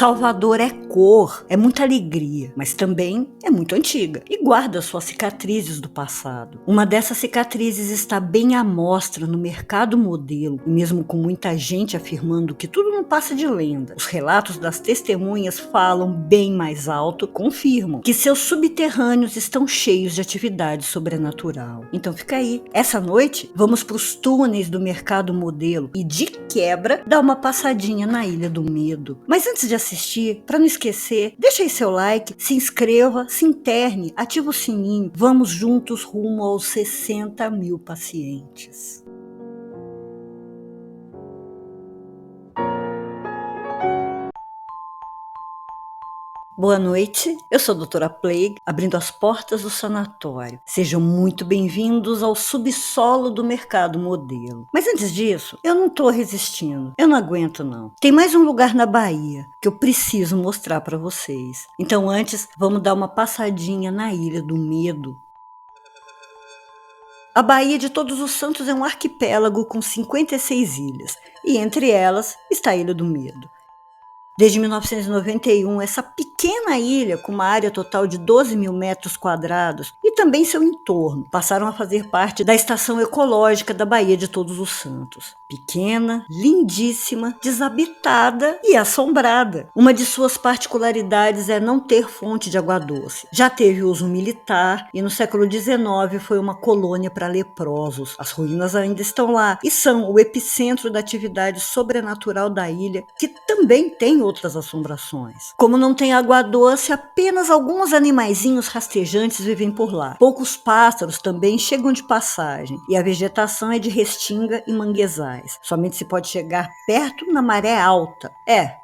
Salvador é cor, é muita alegria, mas também é muito antiga e guarda suas cicatrizes do passado. Uma dessas cicatrizes está bem à mostra no mercado modelo, e mesmo com muita gente afirmando que tudo não passa de lenda, os relatos das testemunhas falam bem mais alto, confirmam que seus subterrâneos estão cheios de atividade sobrenatural. Então fica aí, essa noite vamos para os túneis do mercado modelo e de quebra dar uma passadinha na Ilha do Medo. Mas antes de assistir, para não esquecer, deixa aí seu like, se inscreva, se interne, ativa o sininho. Vamos juntos rumo aos 60 mil pacientes. Boa noite, eu sou a doutora Plague, abrindo as portas do sanatório. Sejam muito bem-vindos ao subsolo do mercado modelo. Mas antes disso, eu não tô resistindo, eu não aguento não. Tem mais um lugar na Bahia que eu preciso mostrar para vocês. Então antes, vamos dar uma passadinha na Ilha do Medo. A Baía de Todos os Santos é um arquipélago com 56 ilhas, e entre elas está a Ilha do Medo. Desde 1991, essa pequena ilha, com uma área total de 12 mil metros quadrados, e também seu entorno, passaram a fazer parte da estação ecológica da Baía de Todos os Santos. Pequena, lindíssima, desabitada e assombrada. Uma de suas particularidades é não ter fonte de água doce. Já teve uso militar e no século XIX foi uma colônia para leprosos. As ruínas ainda estão lá e são o epicentro da atividade sobrenatural da ilha, que também tem outras assombrações. Como não tem água doce, apenas alguns animaizinhos rastejantes vivem por lá. Poucos pássaros também chegam de passagem e a vegetação é de restinga e manguezais. Somente se pode chegar perto na maré alta.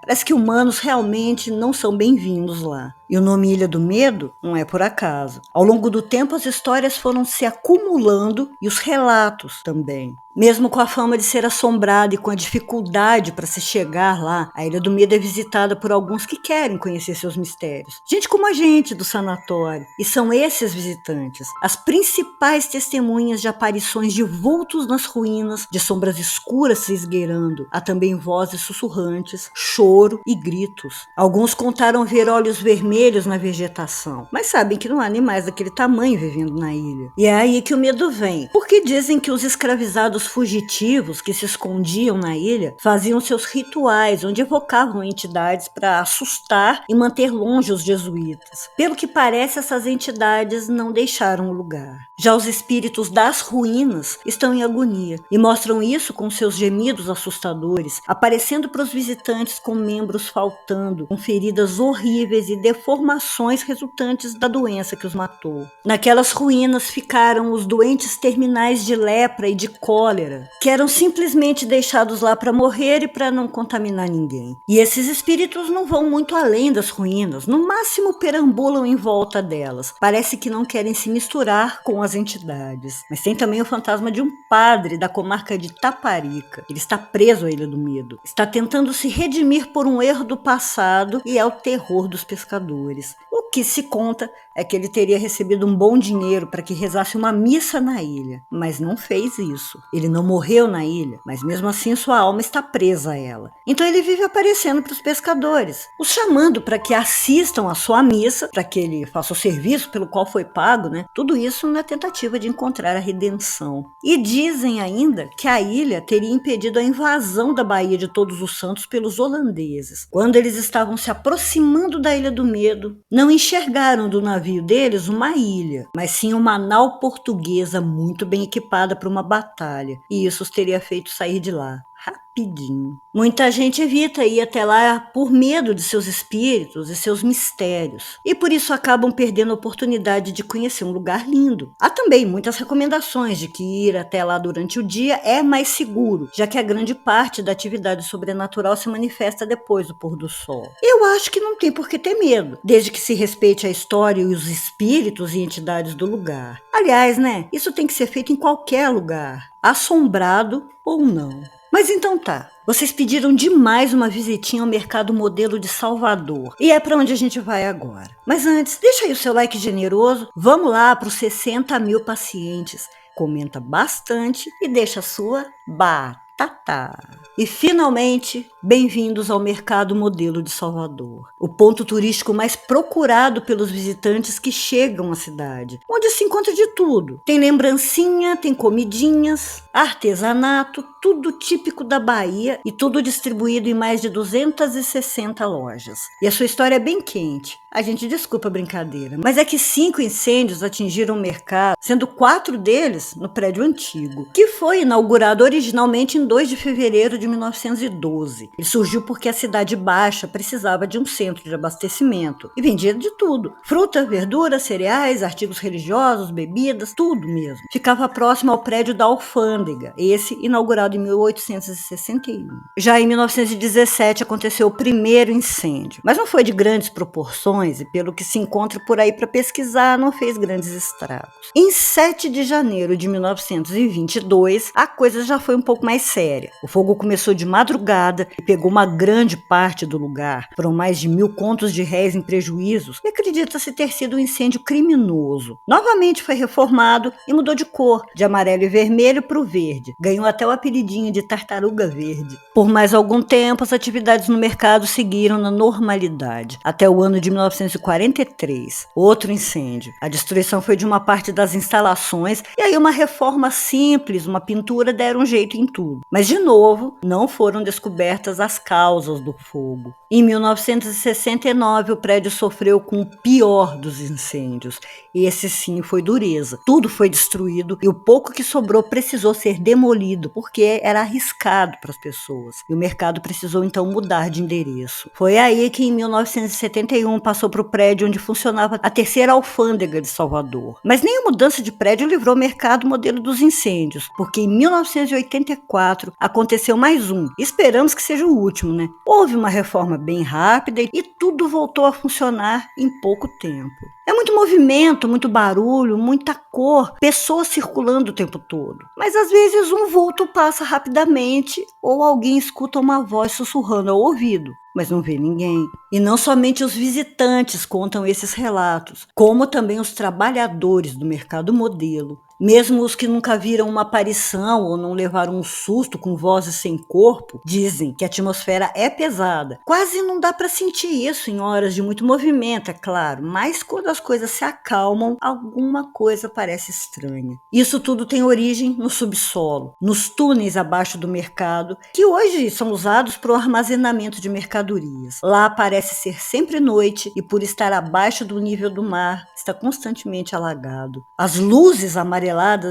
Parece que humanos realmente não são bem-vindos lá. E o nome Ilha do Medo não é por acaso. Ao longo do tempo, as histórias foram se acumulando e os relatos também. Mesmo com a fama de ser assombrada e com a dificuldade para se chegar lá, a Ilha do Medo é visitada por alguns que querem conhecer seus mistérios. Gente como a gente do sanatório. E são esses visitantes as principais testemunhas de aparições de vultos nas ruínas, de sombras escuras se esgueirando. Há também vozes sussurrantes, choro e gritos. Alguns contaram ver olhos vermelhos na vegetação, mas sabem que não há animais daquele tamanho vivendo na ilha. E é aí que o medo vem, porque dizem que os escravizados fugitivos que se escondiam na ilha faziam seus rituais, onde evocavam entidades para assustar e manter longe os jesuítas. Pelo que parece, essas entidades não deixaram o lugar. Já os espíritos das ruínas estão em agonia e mostram isso com seus gemidos assustadores, aparecendo para os visitantes com membros faltando, com feridas horríveis e deformações resultantes da doença que os matou. Naquelas ruínas ficaram os doentes terminais de lepra e de cólera, que eram simplesmente deixados lá para morrer e para não contaminar ninguém. E esses espíritos não vão muito além das ruínas, no máximo perambulam em volta delas. Parece que não querem se misturar com as entidades. Mas tem também o fantasma de um padre da comarca de Taparica. Ele está preso à Ilha do Medo. Está tentando se redimir por um erro do passado e é o terror dos pescadores. O que se conta é que ele teria recebido um bom dinheiro para que rezasse uma missa na ilha, mas não fez isso. Ele não morreu na ilha, mas mesmo assim sua alma está presa a ela. Então ele vive aparecendo para os pescadores, os chamando para que assistam à sua missa, para que ele faça o serviço pelo qual foi pago, né? Tudo isso na tentativa de encontrar a redenção. E dizem ainda que a ilha teria impedido a invasão da Baía de Todos os Santos pelos holandeses. Quando eles estavam se aproximando da Ilha do Medo, não enxergaram do navio deles uma ilha, mas sim uma nau portuguesa muito bem equipada para uma batalha, e isso os teria feito sair de lá rapidinho. Muita gente evita ir até lá por medo de seus espíritos e seus mistérios, e por isso acabam perdendo a oportunidade de conhecer um lugar lindo. Há também muitas recomendações de que ir até lá durante o dia é mais seguro, já que a grande parte da atividade sobrenatural se manifesta depois do pôr do sol. Eu acho que não tem por que ter medo, desde que se respeite a história e os espíritos e entidades do lugar. Aliás, né, isso tem que ser feito em qualquer lugar, assombrado ou não. Mas então tá, vocês pediram demais uma visitinha ao mercado modelo de Salvador, e é para onde a gente vai agora. Mas antes, deixa aí o seu like generoso, vamos lá para os 60 mil pacientes. Comenta bastante e deixa a sua batata. E finalmente, Bem-vindos ao Mercado Modelo de Salvador, o ponto turístico mais procurado pelos visitantes que chegam à cidade, onde se encontra de tudo. Tem lembrancinha, tem comidinhas, artesanato, tudo típico da Bahia e tudo distribuído em mais de 260 lojas. E a sua história é bem quente. A gente desculpa a brincadeira, mas é que 5 incêndios atingiram o mercado, sendo 4 deles no prédio antigo, que foi inaugurado originalmente em 2 de fevereiro de 1912. Ele surgiu porque a Cidade Baixa precisava de um centro de abastecimento e vendia de tudo: fruta, verdura, cereais, artigos religiosos, bebidas, tudo mesmo. Ficava próximo ao prédio da alfândega, esse inaugurado em 1861. Já em 1917 aconteceu o primeiro incêndio, mas não foi de grandes proporções e, pelo que se encontra por aí para pesquisar, não fez grandes estragos. Em 7 de janeiro de 1922, a coisa já foi um pouco mais séria. O fogo começou de madrugada e pegou uma grande parte do lugar. Foram mais de 1.000 contos de réis em prejuízos e acredita-se ter sido um incêndio criminoso. Novamente foi reformado e mudou de cor, de amarelo e vermelho para o verde. Ganhou até o apelidinho de Tartaruga Verde. Por mais algum tempo, as atividades no mercado seguiram na normalidade, até o ano de 1943. Outro incêndio. A destruição foi de uma parte das instalações e aí uma reforma simples, uma pintura deram um jeito em tudo. Mas, de novo, não foram descobertas as causas do fogo. Em 1969, o prédio sofreu com o pior dos incêndios. Esse sim foi dureza. Tudo foi destruído e o pouco que sobrou precisou ser demolido, porque era arriscado para as pessoas. E o mercado precisou então mudar de endereço. Foi aí que em 1971 passou para o prédio onde funcionava a terceira alfândega de Salvador. Mas nem a mudança de prédio livrou o mercado modelo dos incêndios, porque em 1984 aconteceu mais um. Esperamos que seja o último, né? Houve uma reforma bem rápida e tudo voltou a funcionar em pouco tempo. É muito movimento, muito barulho, muita cor, pessoas circulando o tempo todo. Mas às vezes um vulto passa rapidamente ou alguém escuta uma voz sussurrando ao ouvido, mas não vê ninguém. E não somente os visitantes contam esses relatos, como também os trabalhadores do mercado modelo. Mesmo os que nunca viram uma aparição ou não levaram um susto com vozes sem corpo, dizem que a atmosfera é pesada. Quase não dá para sentir isso em horas de muito movimento, é claro, mas quando as coisas se acalmam, alguma coisa parece estranha. Isso tudo tem origem no subsolo, nos túneis abaixo do mercado, que hoje são usados para o armazenamento de mercadorias. Lá parece ser sempre noite e, por estar abaixo do nível do mar, está constantemente alagado. As luzes amareladas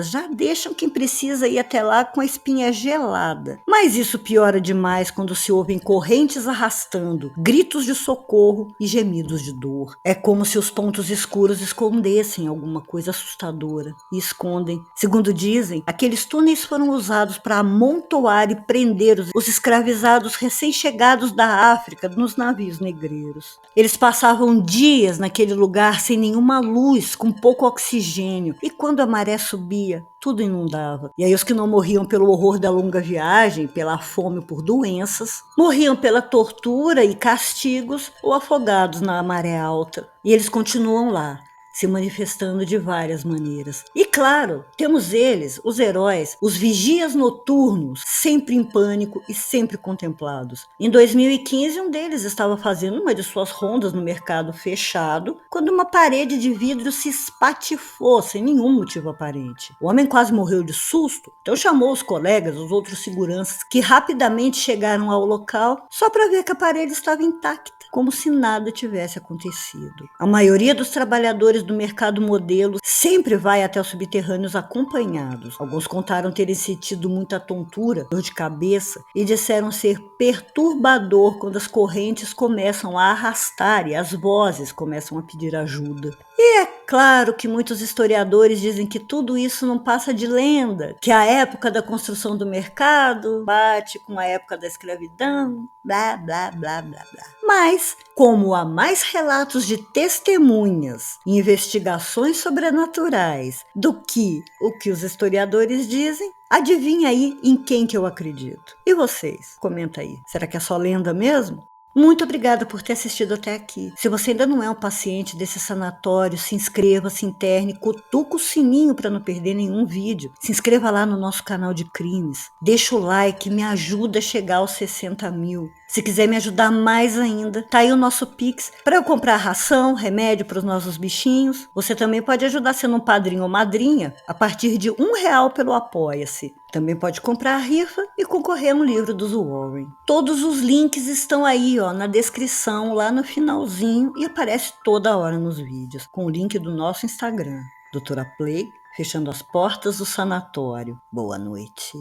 já deixam quem precisa ir até lá com a espinha gelada. Mas isso piora demais quando se ouvem correntes arrastando, gritos de socorro e gemidos de dor. É como se os pontos escuros escondessem alguma coisa assustadora e escondem. Segundo dizem, aqueles túneis foram usados para amontoar e prender os escravizados recém-chegados da África nos navios negreiros. Eles passavam dias naquele lugar sem nenhuma luz, com pouco oxigênio, e quando a maré subia, tudo inundava. E aí os que não morriam pelo horror da longa viagem, pela fome ou por doenças, morriam pela tortura e castigos ou afogados na maré alta. E eles continuam lá, se manifestando de várias maneiras. E claro, temos eles, os heróis, os vigias noturnos, sempre em pânico e sempre contemplados. Em 2015, um deles estava fazendo uma de suas rondas no mercado fechado, quando uma parede de vidro se espatifou sem nenhum motivo aparente. O homem quase morreu de susto, então chamou os colegas, os outros seguranças, que rapidamente chegaram ao local só para ver que a parede estava intacta, como se nada tivesse acontecido. A maioria dos trabalhadores do mercado modelo sempre vai até os subterrâneos acompanhados. Alguns contaram terem sentido muita tontura, dor de cabeça e disseram ser perturbador quando as correntes começam a arrastar e as vozes começam a pedir ajuda. E é claro que muitos historiadores dizem que tudo isso não passa de lenda, que a época da construção do mercado bate com a época da escravidão, blá, blá, blá, blá, blá. Mas, como há mais relatos de testemunhas e investigações sobrenaturais do que o que os historiadores dizem, adivinha aí em quem que eu acredito. E vocês? Comenta aí. Será que é só lenda mesmo? Muito obrigada por ter assistido até aqui. Se você ainda não é um paciente desse sanatório, se inscreva, se interne, cutuca o sininho para não perder nenhum vídeo. Se inscreva lá no nosso canal de crimes. Deixa o like, me ajuda a chegar aos 60 mil. Se quiser me ajudar mais ainda, tá aí o nosso Pix para eu comprar ração, remédio para os nossos bichinhos. Você também pode ajudar sendo um padrinho ou madrinha a partir de R$ 1 pelo Apoia-se. Também pode comprar a rifa e concorrer no livro dos Warren. Todos os links estão aí, ó, na descrição, lá no finalzinho, e aparece toda hora nos vídeos, com o link do nosso Instagram. Doutora Play, fechando as portas do sanatório. Boa noite.